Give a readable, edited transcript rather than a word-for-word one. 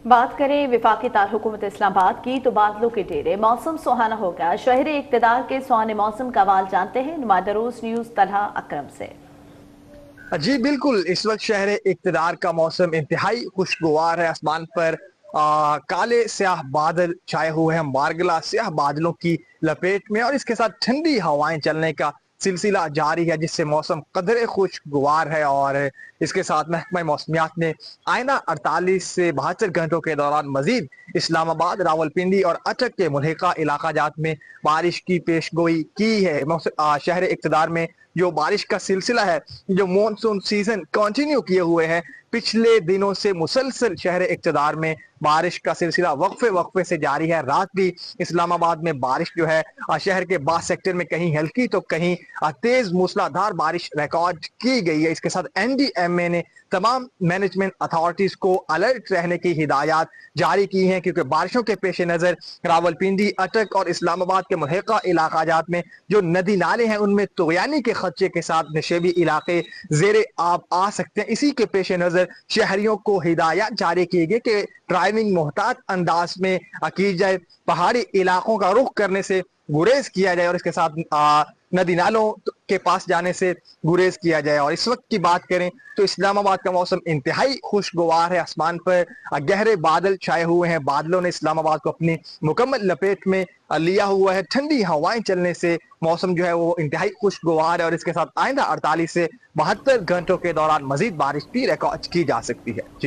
بات کریں وفاقی دارالحکومت اسلام آباد کی تو بادلوں کے ڈیرے، موسم سہانا ہو گیا۔ شہر اقتدار کے سہانے موسم کا حال جانتے ہیں نمائندہ روز نیوز طلحہ اکرم سے۔ جی بالکل، اس وقت شہر اقتدار کا موسم انتہائی خوشگوار ہے۔ آسمان پر کالے سیاہ بادل چھائے ہوئے ہیں، مارگلا سیاہ بادلوں کی لپیٹ میں، اور اس کے ساتھ ٹھنڈی ہوائیں چلنے کا سلسلہ جاری ہے، جس سے موسم قدرے خوشگوار ہے۔ اور اس کے ساتھ محکمہ موسمیات نے آئندہ 48 سے 72 گھنٹوں کے دوران مزید اسلام آباد، راولپنڈی اور اٹک کے ملحقہ علاقہ جات میں بارش کی پیشگوئی کی ہے۔ شہر اقتدار میں جو بارش کا سلسلہ ہے، جو مونسون سیزن کنٹینیو کیے ہوئے ہیں، پچھلے دنوں سے مسلسل شہر اقتدار میں بارش کا سلسلہ وقفے سے جاری ہے۔ رات بھی اسلام آباد میں بارش جو ہے شہر کے بعض سیکٹر میں کہیں ہلکی تو کہیں تیز موسلادھار بارش ریکارڈ کی گئی ہے۔ اس کے ساتھ این ڈی ایم اے نے تمام مینجمنٹ اتھارٹیز کو الرٹ رہنے کی ہدایات جاری کی ہیں، کیونکہ بارشوں کے پیش نظر راولپنڈی، اٹک اور اسلام آباد کے ملحقہ علاقہ جات میں جو ندی نالے ہیں، ان میں طغیانی کے خدشے کے ساتھ نشیبی علاقے زیر آب آ سکتے ہیں۔ اسی کے پیش نظر شہریوں کو ہدایات جاری کی گئی کہ ڈرائیونگ محتاط انداز میں کی جائے، پہاڑی علاقوں کا رخ کرنے سے گریز کیا جائے، اور اس کے ساتھ ندی نالوں کے پاس جانے سے گریز کیا جائے۔ اور اس وقت کی بات کریں تو اسلام آباد کا موسم انتہائی خوشگوار ہے۔ آسمان پر گہرے بادل چھائے ہوئے ہیں، بادلوں نے اسلام آباد کو اپنی مکمل لپیٹ میں لیا ہوا ہے۔ ٹھنڈی ہوائیں چلنے سے موسم جو ہے وہ انتہائی خوشگوار ہے، اور اس کے ساتھ آئندہ 48 سے 72 گھنٹوں کے دوران مزید بارش بھی ریکارڈ کی جا سکتی ہے۔